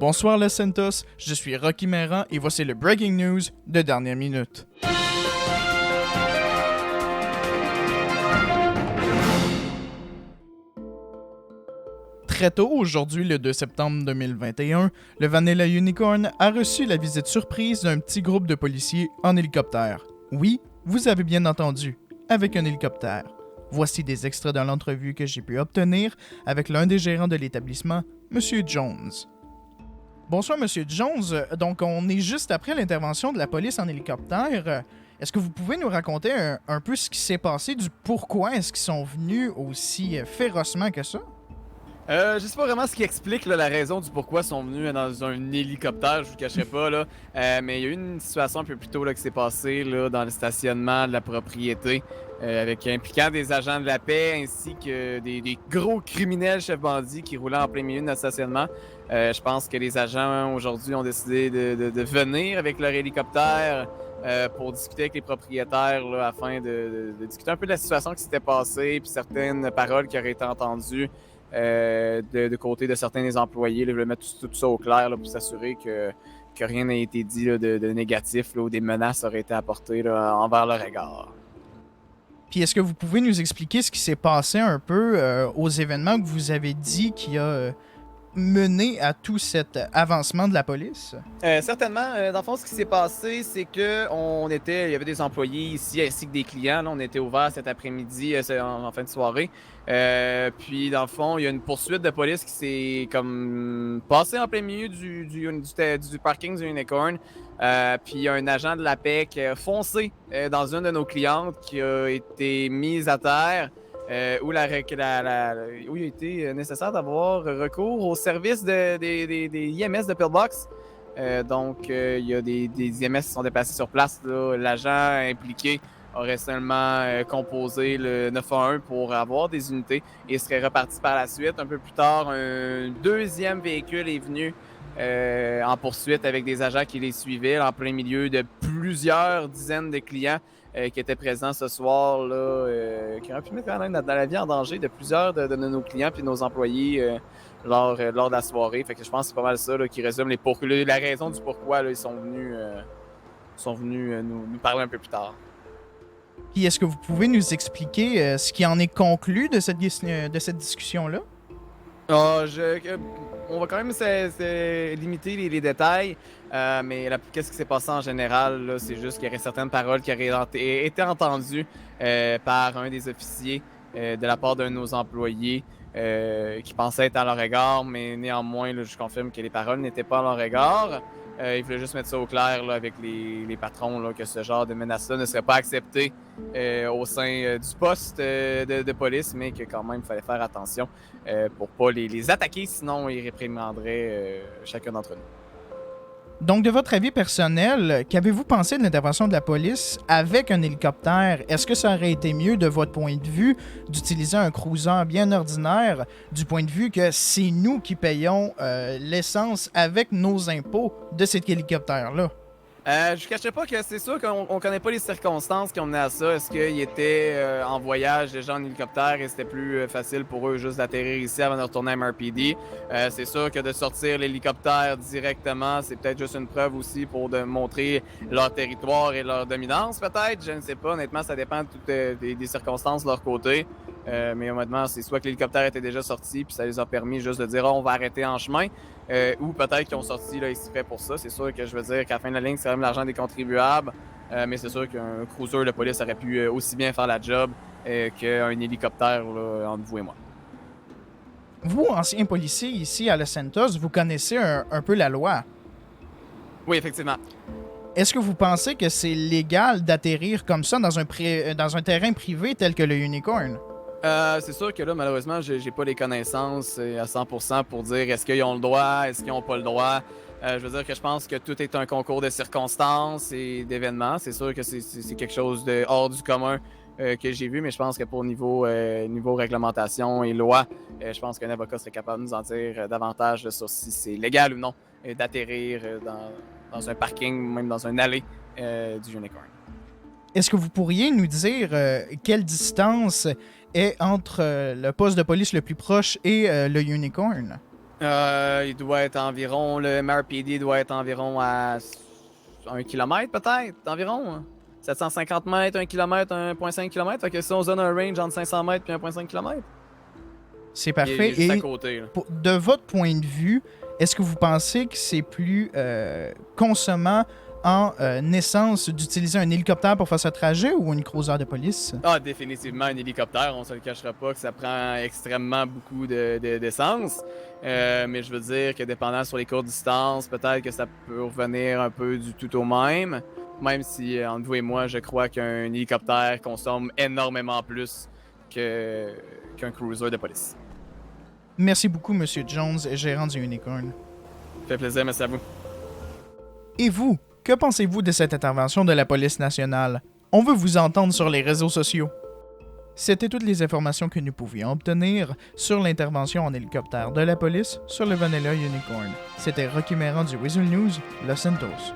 Bonsoir les Santos, je suis Rocky Meran et voici le Breaking News de dernière minute. Très tôt, aujourd'hui le 2 septembre 2021, le Vanilla Unicorn a reçu la visite surprise d'un petit groupe de policiers en hélicoptère. Oui, vous avez bien entendu, avec un hélicoptère. Voici des extraits de l'entrevue que j'ai pu obtenir avec l'un des gérants de l'établissement, M. Jones. Bonsoir, Monsieur Jones. Donc, on est juste après l'intervention de la police en hélicoptère. Est-ce que vous pouvez nous raconter un peu ce qui s'est passé, du pourquoi est-ce qu'ils sont venus aussi férocement que ça? Je sais pas vraiment ce qui explique là, la raison du pourquoi ils sont venus dans un hélicoptère, je vous cacherai pas, là. Mais il y a eu une situation un peu plus tôt là, qui s'est passée là, dans le stationnement de la propriété, avec impliquant des agents de la paix ainsi que des gros criminels chefs bandits qui roulaient en plein milieu de notre stationnement. Je pense que les agents aujourd'hui ont décidé de venir avec leur hélicoptère pour discuter avec les propriétaires là, afin de discuter un peu de la situation qui s'était passée puis certaines paroles qui auraient été entendues. De côté de certains des employés, là, je vais mettre tout ça au clair là, pour s'assurer que rien n'a été dit là, de négatif là, ou des menaces auraient été apportées là, envers leur égard. Puis est-ce que vous pouvez nous expliquer ce qui s'est passé un peu aux événements que vous avez dit qui a mené à tout cet avancement de la police? Certainement. Dans le fond, ce qui s'est passé, c'est que il y avait des employés ici ainsi que des clients. Là, on était ouvert cet après-midi, en fin de soirée. Puis, dans le fond, il y a une poursuite de police qui s'est comme passée en plein milieu du parking du Unicorn. Puis, il y a un agent de la paix qui a foncé dans une de nos clientes qui a été mise à terre. Où il a été nécessaire d'avoir recours au service des IMS de Pillbox. Donc, il y a des IMS qui sont déplacés sur place. L'agent impliqué aurait seulement composé le 911 pour avoir des unités et serait reparti par la suite. Un peu plus tard, un deuxième véhicule est venu en poursuite avec des agents qui les suivaient en plein milieu de plusieurs dizaines de clients qui étaient présents ce soir, là, qui auraient pu mettre quand même dans la vie en danger de plusieurs de nos clients et de nos employés lors de la soirée. Fait que je pense que c'est pas mal ça là, qui résume la raison du pourquoi là, ils sont venus nous parler un peu plus tard. Puis est-ce que vous pouvez nous expliquer ce qui en est conclu de cette discussion-là? On va quand même limiter les détails, mais qu'est-ce qui s'est passé en général, là, c'est juste qu'il y aurait certaines paroles qui auraient été entendues par un des officiers de la part d'un de nos employés qui pensait être à leur égard, mais néanmoins, là, je confirme que les paroles n'étaient pas à leur égard. Il voulait juste mettre ça au clair là, avec les patrons, là, que ce genre de menace-là ne serait pas accepté au sein du poste de police, mais que quand même, il fallait faire attention pour ne pas les attaquer, sinon ils réprimanderaient chacun d'entre nous. Donc, de votre avis personnel, qu'avez-vous pensé de l'intervention de la police avec un hélicoptère? Est-ce que ça aurait été mieux, de votre point de vue, d'utiliser un cruiser bien ordinaire, du point de vue que c'est nous qui payons l'essence avec nos impôts de cet hélicoptère-là? Je ne cacherai pas que c'est sûr qu'on ne connaît pas les circonstances qui ont mené à ça. Est-ce qu'ils étaient en voyage déjà en hélicoptère et c'était plus facile pour eux juste d'atterrir ici avant de retourner à MRPD? C'est sûr que de sortir l'hélicoptère directement, c'est peut-être juste une preuve aussi pour montrer leur territoire et leur dominance, peut-être. Je ne sais pas. Honnêtement, ça dépend des circonstances de leur côté. Mais honnêtement, c'est soit que l'hélicoptère était déjà sorti puis ça les a permis juste de dire on va arrêter en chemin. Ou peut-être qu'ils ont sorti là, exprès pour ça. C'est sûr que je veux dire qu'à la fin de la ligne, c'est quand même l'argent des contribuables. Mais c'est sûr qu'un cruiser de police aurait pu aussi bien faire la job qu'un hélicoptère là, entre vous et moi. Vous, ancien policier ici à Los Santos, vous connaissez un peu la loi. Oui, effectivement. Est-ce que vous pensez que c'est légal d'atterrir comme ça dans un terrain privé tel que le Unicorn? C'est sûr que là, malheureusement, j'ai pas les connaissances à 100% pour dire est-ce qu'ils ont le droit, est-ce qu'ils ont pas le droit. Je veux dire que je pense que tout est un concours de circonstances et d'événements. C'est sûr que c'est quelque chose de hors du commun que j'ai vu, mais je pense que pour niveau réglementation et loi, je pense qu'un avocat serait capable de nous en dire davantage sur si c'est légal ou non d'atterrir dans un parking, même dans une allée du Unicorn. Est-ce que vous pourriez nous dire quelle distance est entre le poste de police le plus proche et le Unicorn? Il doit être environ, le MRPD doit être environ à 1 km peut-être, environ. 750 mètres, 1 km, 1,5 km. Fait que si on se donne un range entre 500 mètres et 1,5 km. C'est parfait. Il est juste à Et côté, là. de votre point de vue, est-ce que vous pensez que c'est plus consommant en essence d'utiliser un hélicoptère pour faire ce trajet ou une cruiser de police? Ah, définitivement, un hélicoptère, on se le cachera pas que ça prend extrêmement beaucoup d'essence. Mais je veux dire que dépendant sur les courtes distances, peut-être que ça peut revenir un peu du tout au même. Même si, entre vous et moi, je crois qu'un hélicoptère consomme énormément plus qu'un cruiser de police. Merci beaucoup, Monsieur Jones, gérant du Unicorn. Ça fait plaisir, merci à vous. Et vous, que pensez-vous de cette intervention de la police nationale? On veut vous entendre sur les réseaux sociaux. C'était toutes les informations que nous pouvions obtenir sur l'intervention en hélicoptère de la police sur le Vanilla Unicorn. C'était Rocky Meran du Weasel News, Los Santos.